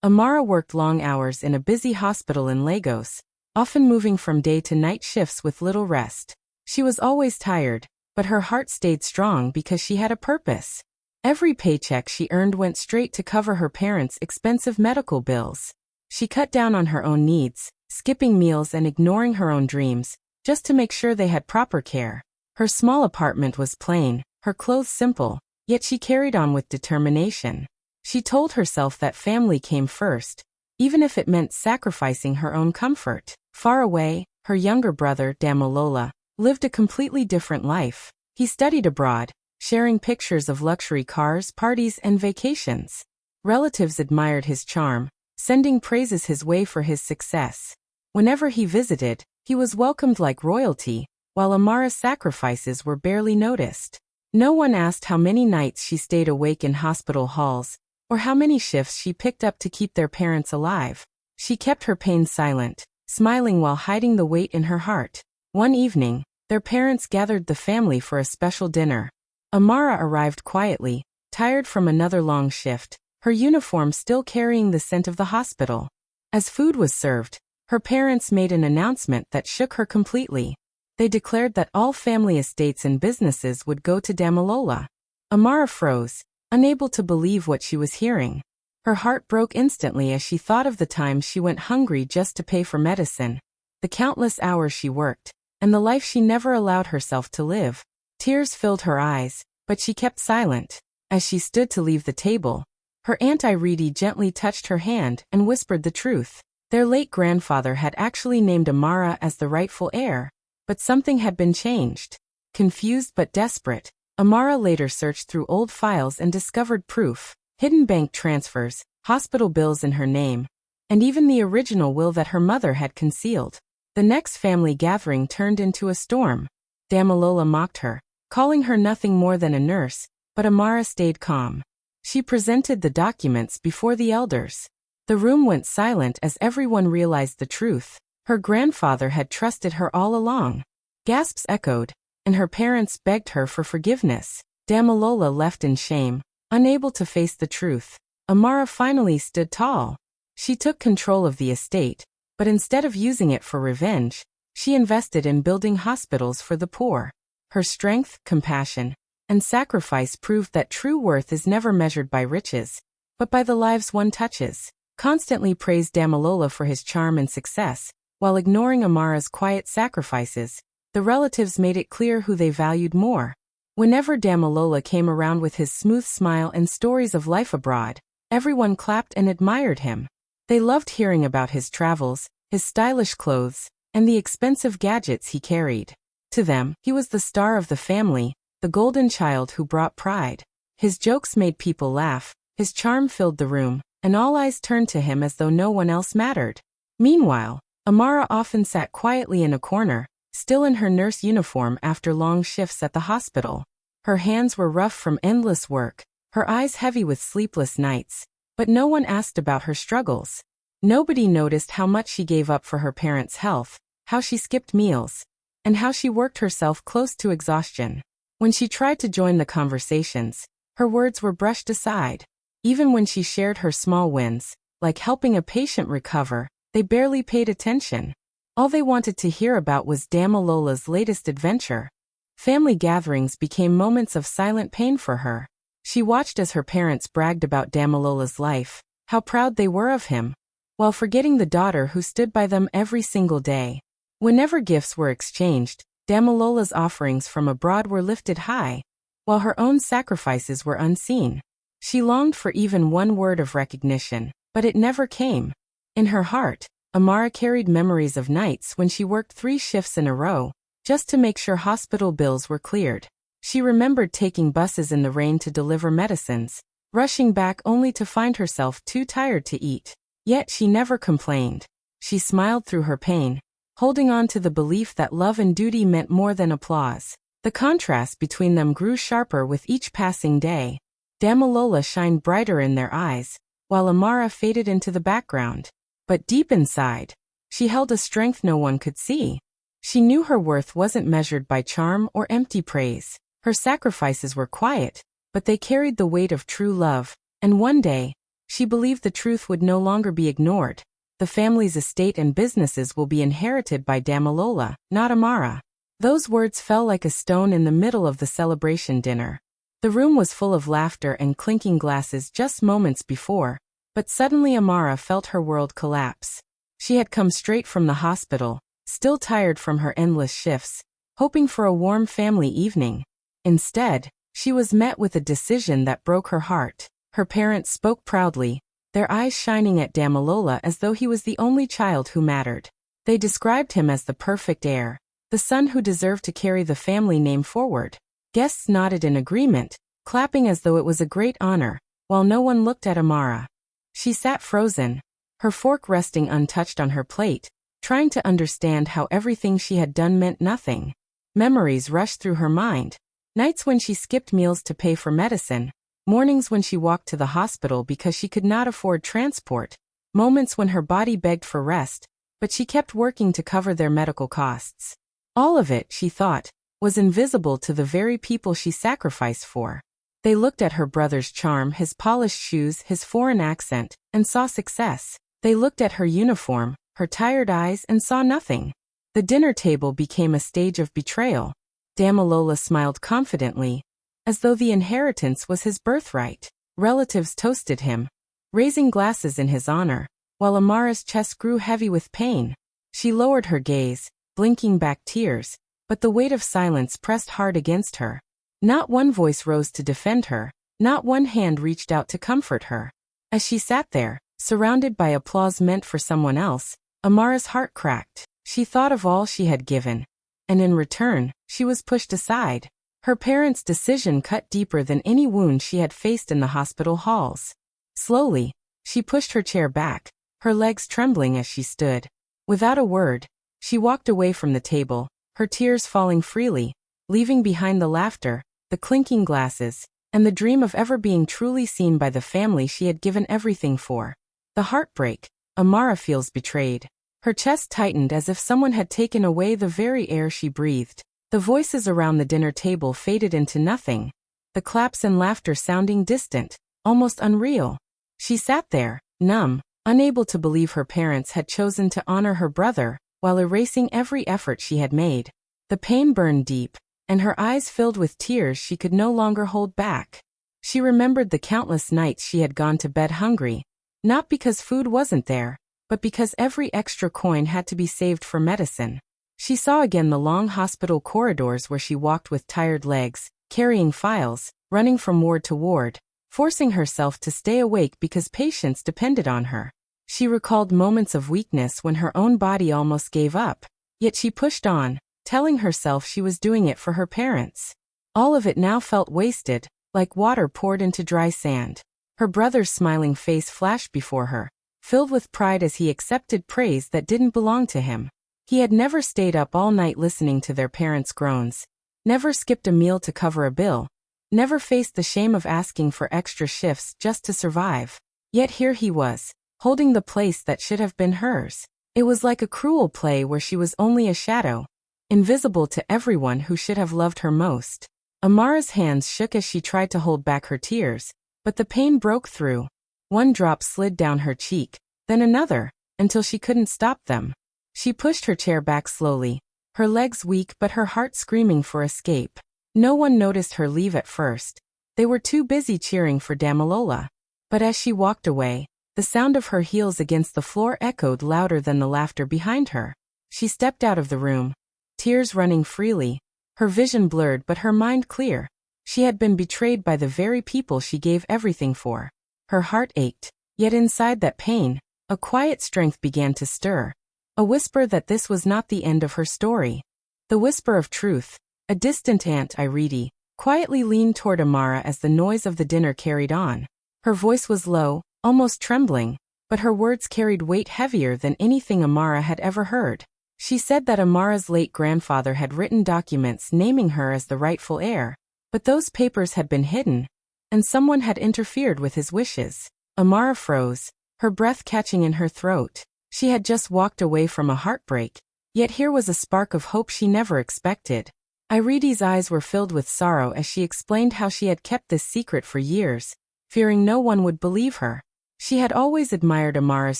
Amara worked long hours in a busy hospital in Lagos, often moving from day to night shifts with little rest. She was always tired, but her heart stayed strong because she had a purpose. Every paycheck she earned went straight to cover her parents' expensive medical bills. She cut down on her own needs, skipping meals and ignoring her own dreams, just to make sure they had proper care. Her small apartment was plain, her clothes simple, yet she carried on with determination. She told herself that family came first, even if it meant sacrificing her own comfort. Far away, her younger brother, Damolola, lived a completely different life. He studied abroad, sharing pictures of luxury cars, parties, and vacations. Relatives admired his charm, sending praises his way for his success. Whenever he visited, he was welcomed like royalty, while Amara's sacrifices were barely noticed. No one asked how many nights she stayed awake in hospital halls, or how many shifts she picked up to keep their parents alive. She kept her pain silent, smiling while hiding the weight in her heart. One evening, their parents gathered the family for a special dinner. Amara arrived quietly, tired from another long shift, her uniform still carrying the scent of the hospital. As food was served, her parents made an announcement that shook her completely. They declared that all family estates and businesses would go to Damolola. Amara froze, unable to believe what she was hearing. Her heart broke instantly as she thought of the times she went hungry just to pay for medicine, the countless hours she worked, and the life she never allowed herself to live. Tears filled her eyes, but she kept silent. As she stood to leave the table, her Aunt Irene gently touched her hand and whispered the truth. Their late grandfather had actually named Amara as the rightful heir, but something had been changed. Confused but desperate, Amara later searched through old files and discovered proof, hidden bank transfers, hospital bills in her name, and even the original will that her mother had concealed. The next family gathering turned into a storm. Damolola mocked her, calling her nothing more than a nurse, but Amara stayed calm. She presented the documents before the elders. The room went silent as everyone realized the truth. Her grandfather had trusted her all along. Gasps echoed, and her parents begged her for forgiveness. Damolola left in shame, unable to face the truth. Amara finally stood tall. She took control of the estate, but instead of using it for revenge, she invested in building hospitals for the poor. Her strength, compassion, and sacrifice proved that true worth is never measured by riches, but by the lives one touches. Constantly praised Damolola for his charm and success, while ignoring Amara's quiet sacrifices. The relatives made it clear who they valued more. Whenever Damolola came around with his smooth smile and stories of life abroad, everyone clapped and admired him. They loved hearing about his travels, his stylish clothes, and the expensive gadgets he carried. To them, he was the star of the family, the golden child who brought pride. His jokes made people laugh, his charm filled the room, and all eyes turned to him as though no one else mattered. Meanwhile, Amara often sat quietly in a corner, still in her nurse uniform after long shifts at the hospital. Her hands were rough from endless work, her eyes heavy with sleepless nights, but no one asked about her struggles. Nobody noticed how much she gave up for her parents' health, how she skipped meals, and how she worked herself close to exhaustion. When she tried to join the conversations, her words were brushed aside. Even when she shared her small wins, like helping a patient recover, they barely paid attention. All they wanted to hear about was Damolola's latest adventure. Family gatherings became moments of silent pain for her. She watched as her parents bragged about Damolola's life, how proud they were of him, while forgetting the daughter who stood by them every single day. Whenever gifts were exchanged, Damolola's offerings from abroad were lifted high, while her own sacrifices were unseen. She longed for even one word of recognition, but it never came. In her heart, Amara carried memories of nights when she worked 3 shifts in a row, just to make sure hospital bills were cleared. She remembered taking buses in the rain to deliver medicines, rushing back only to find herself too tired to eat. Yet she never complained. She smiled through her pain, holding on to the belief that love and duty meant more than applause. The contrast between them grew sharper with each passing day. Damolola shined brighter in their eyes, while Amara faded into the background. But deep inside, she held a strength no one could see. She knew her worth wasn't measured by charm or empty praise. Her sacrifices were quiet, but they carried the weight of true love, and one day, She believed the truth would no longer be ignored. The family's estate and businesses will be inherited by Damalola, not Amara. Those words fell like a stone in the middle of the celebration dinner. The room was full of laughter and clinking glasses just moments before, but suddenly Amara felt her world collapse. She had come straight from the hospital, still tired from her endless shifts, hoping for a warm family evening. Instead, she was met with a decision that broke her heart. Her parents spoke proudly, their eyes shining at Damalola as though he was the only child who mattered. They described him as the perfect heir, the son who deserved to carry the family name forward. Guests nodded in agreement, clapping as though it was a great honor, while no one looked at Amara. She sat frozen, her fork resting untouched on her plate, trying to understand how everything she had done meant nothing. Memories rushed through her mind. Nights when she skipped meals to pay for medicine, mornings when she walked to the hospital because she could not afford transport, moments when her body begged for rest, but she kept working to cover their medical costs. All of it, she thought, was invisible to the very people she sacrificed for. They looked at her brother's charm, his polished shoes, his foreign accent, and saw success. They looked at her uniform, her tired eyes, and saw nothing. The dinner table became a stage of betrayal. Damalola smiled confidently, as though the inheritance was his birthright. Relatives toasted him, raising glasses in his honor, while Amara's chest grew heavy with pain. She lowered her gaze, blinking back tears, but the weight of silence pressed hard against her. Not one voice rose to defend her, not one hand reached out to comfort her. As she sat there, surrounded by applause meant for someone else, Amara's heart cracked. She thought of all she had given, and in return, she was pushed aside. Her parents' decision cut deeper than any wound she had faced in the hospital halls. Slowly, she pushed her chair back, her legs trembling as she stood. Without a word, she walked away from the table, her tears falling freely, leaving behind the laughter, the clinking glasses, and the dream of ever being truly seen by the family she had given everything for. The heartbreak. Amara feels betrayed. Her chest tightened as if someone had taken away the very air she breathed. The voices around the dinner table faded into nothing, the claps and laughter sounding distant, almost unreal. She sat there, numb, unable to believe her parents had chosen to honor her brother, while erasing every effort she had made. The pain burned deep, and her eyes filled with tears she could no longer hold back. She remembered the countless nights she had gone to bed hungry, not because food wasn't there, but because every extra coin had to be saved for medicine. She saw again the long hospital corridors where she walked with tired legs, carrying files, running from ward to ward, forcing herself to stay awake because patients depended on her. She recalled moments of weakness when her own body almost gave up, yet she pushed on, telling herself she was doing it for her parents. All of it now felt wasted, like water poured into dry sand. Her brother's smiling face flashed before her, filled with pride as he accepted praise that didn't belong to him. He had never stayed up all night listening to their parents' groans, never skipped a meal to cover a bill, never faced the shame of asking for extra shifts just to survive. Yet here he was, holding the place that should have been hers. It was like a cruel play where she was only a shadow, invisible to everyone who should have loved her most. Amara's hands shook as she tried to hold back her tears, but the pain broke through. One drop slid down her cheek, then another, until she couldn't stop them. She pushed her chair back slowly, her legs weak but her heart screaming for escape. No one noticed her leave at first. They were too busy cheering for Damalola. But as she walked away, the sound of her heels against the floor echoed louder than the laughter behind her. She stepped out of the room, tears running freely, her vision blurred but her mind clear. She had been betrayed by the very people she gave everything for. Her heart ached, yet inside that pain, a quiet strength began to stir. A whisper that this was not the end of her story. The whisper of truth. A distant Aunt Irene quietly leaned toward Amara as the noise of the dinner carried on. Her voice was low, almost trembling, but her words carried weight heavier than anything Amara had ever heard. She said that Amara's late grandfather had written documents naming her as the rightful heir, but those papers had been hidden, and someone had interfered with his wishes. Amara froze, her breath catching in her throat. She had just walked away from a heartbreak, yet here was a spark of hope she never expected. Irene's eyes were filled with sorrow as she explained how she had kept this secret for years, fearing no one would believe her. She had always admired Amara's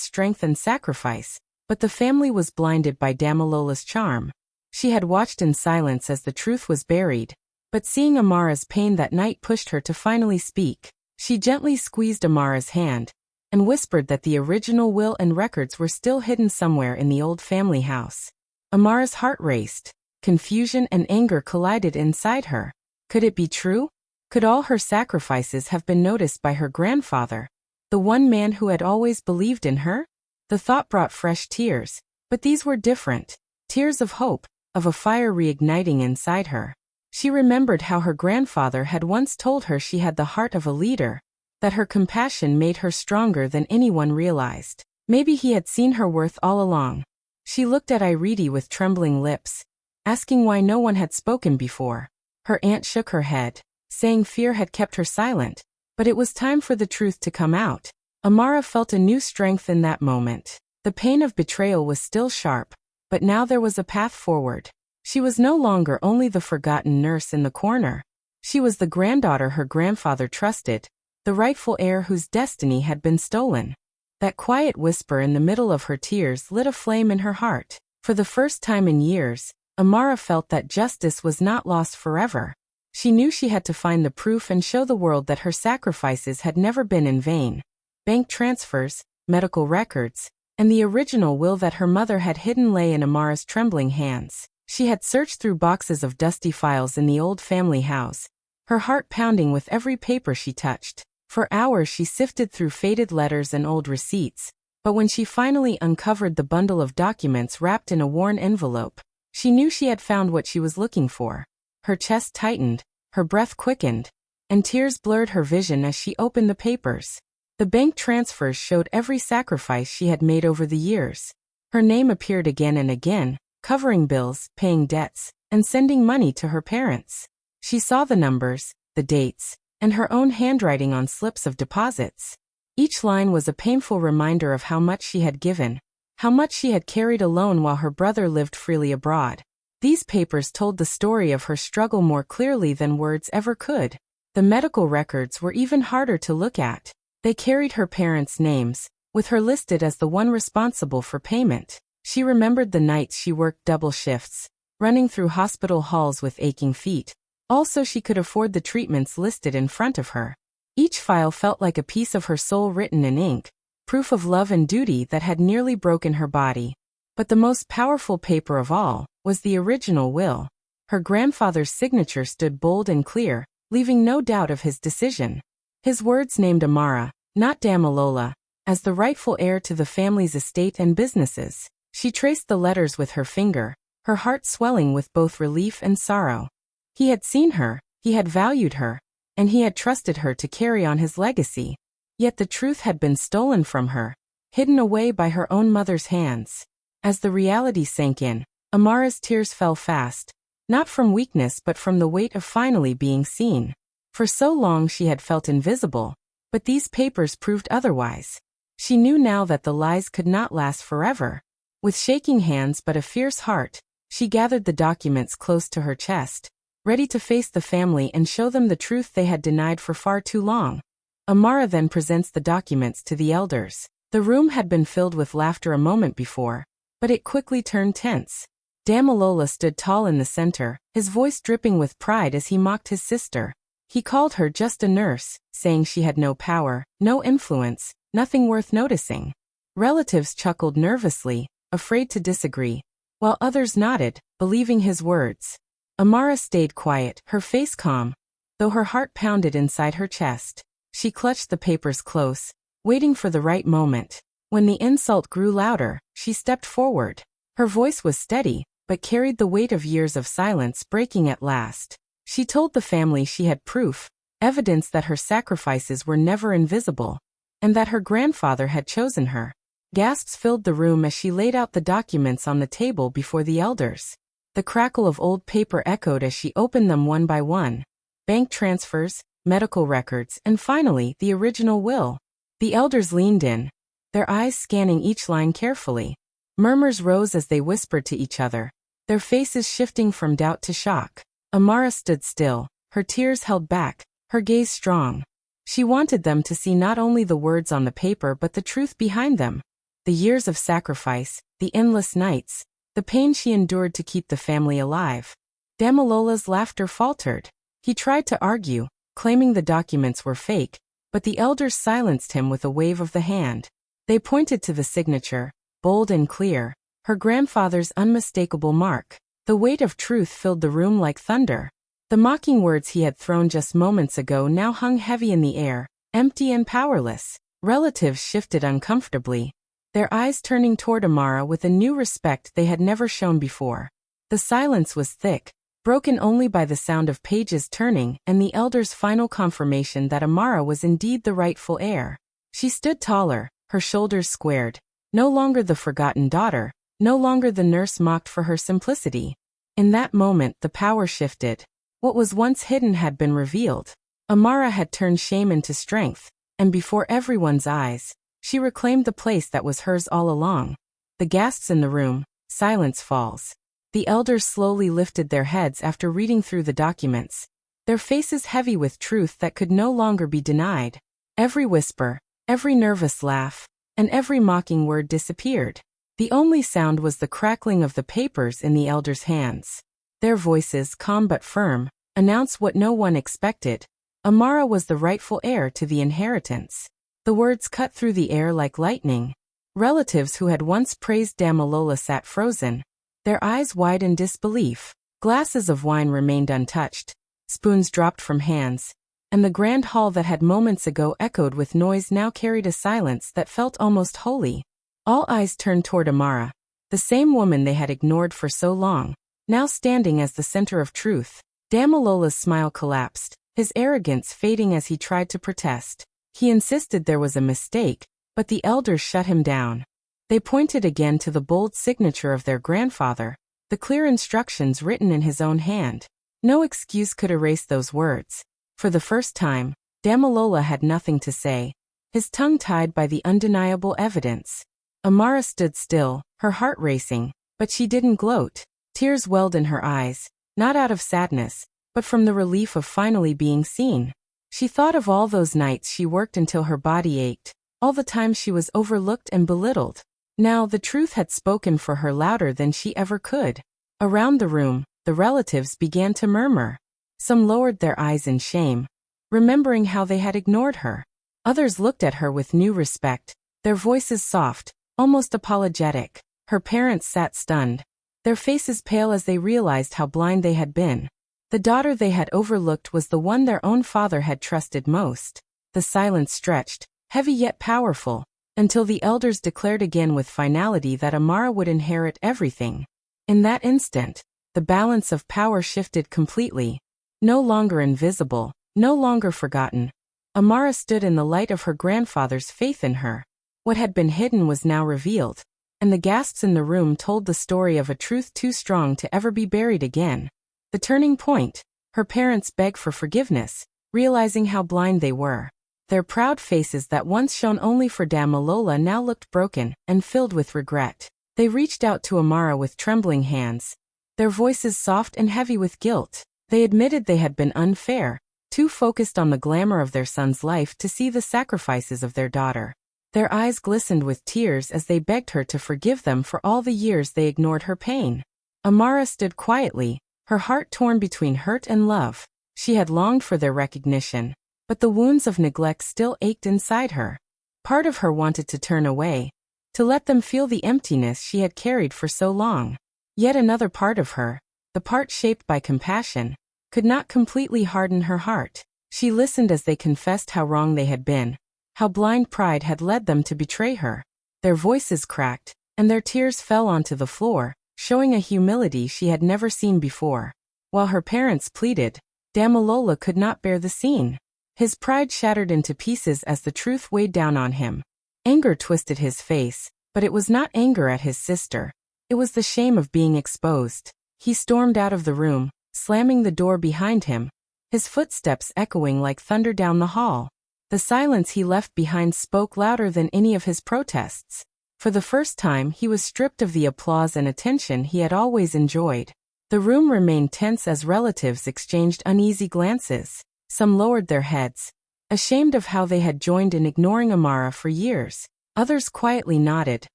strength and sacrifice, but the family was blinded by Damilola's charm. She had watched in silence as the truth was buried, but seeing Amara's pain that night pushed her to finally speak. She gently squeezed Amara's hand and whispered that the original will and records were still hidden somewhere in the old family house. Amara's heart raced. Confusion and anger collided inside her. Could it be true? Could all her sacrifices have been noticed by her grandfather, the one man who had always believed in her? The thought brought fresh tears, but these were different. Tears of hope, of a fire reigniting inside her. She remembered how her grandfather had once told her she had the heart of a leader, that her compassion made her stronger than anyone realized. Maybe he had seen her worth all along. She looked at Iridi with trembling lips, asking why no one had spoken before. Her aunt shook her head, saying fear had kept her silent, but it was time for the truth to come out. Amara felt a new strength in that moment. The pain of betrayal was still sharp, but now there was a path forward. She was no longer only the forgotten nurse in the corner. She was the granddaughter her grandfather trusted, the rightful heir whose destiny had been stolen. That quiet whisper in the middle of her tears lit a flame in her heart. For the first time in years, Amara felt that justice was not lost forever. She knew she had to find the proof and show the world that her sacrifices had never been in vain. Bank transfers, medical records, and the original will that her mother had hidden lay in Amara's trembling hands. She had searched through boxes of dusty files in the old family house, her heart pounding with every paper she touched. For hours she sifted through faded letters and old receipts, but when she finally uncovered the bundle of documents wrapped in a worn envelope, she knew she had found what she was looking for. Her chest tightened, her breath quickened, and tears blurred her vision as she opened the papers. The bank transfers showed every sacrifice she had made over the years. Her name appeared again and again, covering bills, paying debts, and sending money to her parents. She saw the numbers, the dates, and her own handwriting on slips of deposits. Each line was a painful reminder of how much she had given, how much she had carried alone while her brother lived freely abroad. These papers told the story of her struggle more clearly than words ever could. The medical records were even harder to look at. They carried her parents' names, with her listed as the one responsible for payment. She remembered the nights she worked double shifts, running through hospital halls with aching feet. Also, she could afford the treatments listed in front of her. Each file felt like a piece of her soul written in ink, proof of love and duty that had nearly broken her body. But the most powerful paper of all was the original will. Her grandfather's signature stood bold and clear, leaving no doubt of his decision. His words named Amara, not Damilola, as the rightful heir to the family's estate and businesses. She traced the letters with her finger, her heart swelling with both relief and sorrow. He had seen her, he had valued her, and he had trusted her to carry on his legacy. Yet the truth had been stolen from her, hidden away by her own mother's hands. As the reality sank in, Amara's tears fell fast, not from weakness but from the weight of finally being seen. For so long she had felt invisible, but these papers proved otherwise. She knew now that the lies could not last forever. With shaking hands but a fierce heart, she gathered the documents close to her chest, ready to face the family and show them the truth they had denied for far too long. Amara then presents the documents to the elders. The room had been filled with laughter a moment before, but it quickly turned tense. Damilola stood tall in the center, his voice dripping with pride as he mocked his sister. He called her just a nurse, saying she had no power, no influence, nothing worth noticing. Relatives chuckled nervously, afraid to disagree, while others nodded, believing his words. Amara stayed quiet, her face calm, though her heart pounded inside her chest. She clutched the papers close, waiting for the right moment. When the insult grew louder, she stepped forward. Her voice was steady, but carried the weight of years of silence breaking at last. She told the family she had proof, evidence that her sacrifices were never invisible, and that her grandfather had chosen her. Gasps filled the room as she laid out the documents on the table before the elders. The crackle of old paper echoed as she opened them one by one. Bank transfers, medical records, and finally, the original will. The elders leaned in, their eyes scanning each line carefully. Murmurs rose as they whispered to each other, their faces shifting from doubt to shock. Amara stood still, her tears held back, her gaze strong. She wanted them to see not only the words on the paper but the truth behind them. The years of sacrifice, the endless nights, the pain she endured to keep the family alive. Damilola's laughter faltered. He tried to argue, claiming the documents were fake, but the elders silenced him with a wave of the hand. They pointed to the signature, bold and clear, her grandfather's unmistakable mark. The weight of truth filled the room like thunder. The mocking words he had thrown just moments ago now hung heavy in the air, empty and powerless. Relatives shifted uncomfortably, their eyes turning toward Amara with a new respect they had never shown before. The silence was thick, broken only by the sound of pages turning and the elder's final confirmation that Amara was indeed the rightful heir. She stood taller, her shoulders squared, no longer the forgotten daughter, no longer the nurse mocked for her simplicity. In that moment the power shifted. What was once hidden had been revealed. Amara had turned shame into strength, and before everyone's eyes, she reclaimed the place that was hers all along. The gasps in the room, silence falls. The elders slowly lifted their heads after reading through the documents, their faces heavy with truth that could no longer be denied. Every whisper, every nervous laugh, and every mocking word disappeared. The only sound was the crackling of the papers in the elders' hands. Their voices, calm but firm, announced what no one expected. Amara was the rightful heir to the inheritance. The words cut through the air like lightning. Relatives who had once praised Damilola sat frozen, their eyes wide in disbelief. Glasses of wine remained untouched, spoons dropped from hands, and the grand hall that had moments ago echoed with noise now carried a silence that felt almost holy. All eyes turned toward Amara, the same woman they had ignored for so long, now standing as the center of truth. Damilola's smile collapsed, his arrogance fading as he tried to protest. He insisted there was a mistake, but the elders shut him down. They pointed again to the bold signature of their grandfather, the clear instructions written in his own hand. No excuse could erase those words. For the first time, Damilola had nothing to say, his tongue tied by the undeniable evidence. Amara stood still, her heart racing, but she didn't gloat. Tears welled in her eyes, not out of sadness, but from the relief of finally being seen. She thought of all those nights she worked until her body ached, all the times she was overlooked and belittled. Now the truth had spoken for her louder than she ever could. Around the room, the relatives began to murmur. Some lowered their eyes in shame, remembering how they had ignored her. Others looked at her with new respect, their voices soft, almost apologetic. Her parents sat stunned, their faces pale as they realized how blind they had been. The daughter they had overlooked was the one their own father had trusted most. The silence stretched, heavy yet powerful, until the elders declared again with finality that Amara would inherit everything. In that instant, the balance of power shifted completely. No longer invisible, no longer forgotten, Amara stood in the light of her grandfather's faith in her. What had been hidden was now revealed, and the gasps in the room told the story of a truth too strong to ever be buried again. The turning point. Her parents begged for forgiveness, realizing how blind they were. Their proud faces that once shone only for Damilola now looked broken and filled with regret. They reached out to Amara with trembling hands, their voices soft and heavy with guilt. They admitted they had been unfair, too focused on the glamour of their son's life to see the sacrifices of their daughter. Their eyes glistened with tears as they begged her to forgive them for all the years they ignored her pain. Amara stood quietly, her heart torn between hurt and love. She had longed for their recognition, but the wounds of neglect still ached inside her. Part of her wanted to turn away, to let them feel the emptiness she had carried for so long. Yet another part of her, the part shaped by compassion, could not completely harden her heart. She listened as they confessed how wrong they had been, how blind pride had led them to betray her. Their voices cracked, and their tears fell onto the floor, showing a humility she had never seen before. While her parents pleaded, Damilola could not bear the scene. His pride shattered into pieces as the truth weighed down on him. Anger twisted his face, but it was not anger at his sister. It was the shame of being exposed. He stormed out of the room, slamming the door behind him, his footsteps echoing like thunder down the hall. The silence he left behind spoke louder than any of his protests. For the first time he was stripped of the applause and attention he had always enjoyed. The room remained tense as relatives exchanged uneasy glances. Some lowered their heads, ashamed of how they had joined in ignoring Amara for years. Others quietly nodded,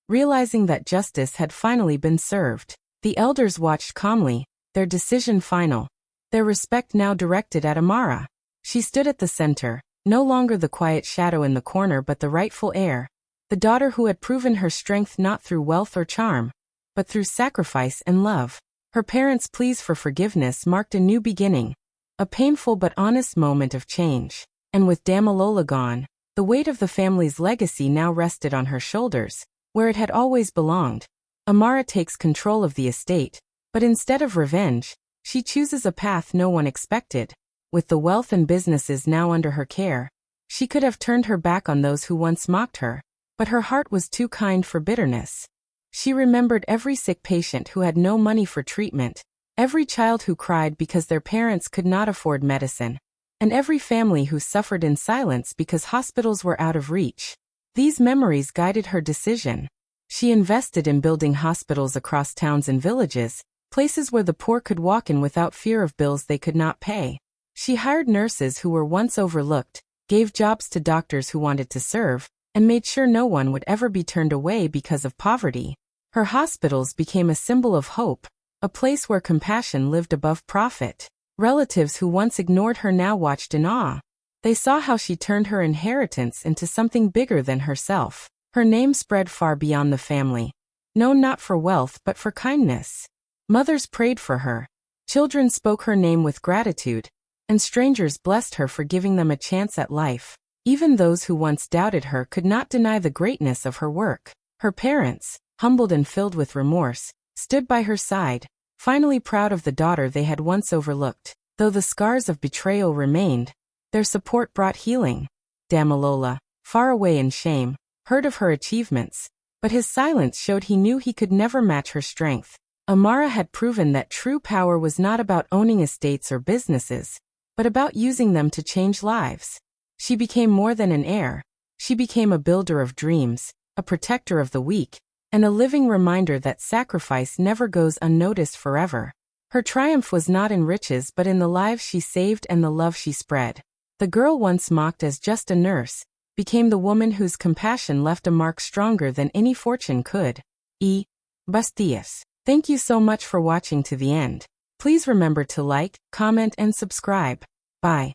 realizing that justice had finally been served. The elders watched calmly, their decision final, their respect now directed at Amara. She stood at the center, no longer the quiet shadow in the corner but the rightful heir, the daughter who had proven her strength not through wealth or charm, but through sacrifice and love. Her parents' pleas for forgiveness marked a new beginning, a painful but honest moment of change. And with Damilola gone, the weight of the family's legacy now rested on her shoulders, where it had always belonged. Amara takes control of the estate, but instead of revenge, she chooses a path no one expected. With the wealth and businesses now under her care, she could have turned her back on those who once mocked her, but her heart was too kind for bitterness. She remembered every sick patient who had no money for treatment, every child who cried because their parents could not afford medicine, and every family who suffered in silence because hospitals were out of reach. These memories guided her decision. She invested in building hospitals across towns and villages, places where the poor could walk in without fear of bills they could not pay. She hired nurses who were once overlooked, gave jobs to doctors who wanted to serve, and made sure no one would ever be turned away because of poverty. Her hospitals became a symbol of hope, a place where compassion lived above profit. Relatives who once ignored her now watched in awe. They saw how she turned her inheritance into something bigger than herself. Her name spread far beyond the family, known not for wealth but for kindness. Mothers prayed for her, children spoke her name with gratitude, and strangers blessed her for giving them a chance at life. Even those who once doubted her could not deny the greatness of her work. Her parents, humbled and filled with remorse, stood by her side, finally proud of the daughter they had once overlooked. Though the scars of betrayal remained, their support brought healing. Damilola, far away in shame, heard of her achievements, but his silence showed he knew he could never match her strength. Amara had proven that true power was not about owning estates or businesses, but about using them to change lives. She became more than an heir. She became a builder of dreams, a protector of the weak, and a living reminder that sacrifice never goes unnoticed forever. Her triumph was not in riches but in the lives she saved and the love she spread. The girl once mocked as just a nurse became the woman whose compassion left a mark stronger than any fortune could. Bustias. Thank you so much for watching to the end. Please remember to like, comment, and subscribe. Bye.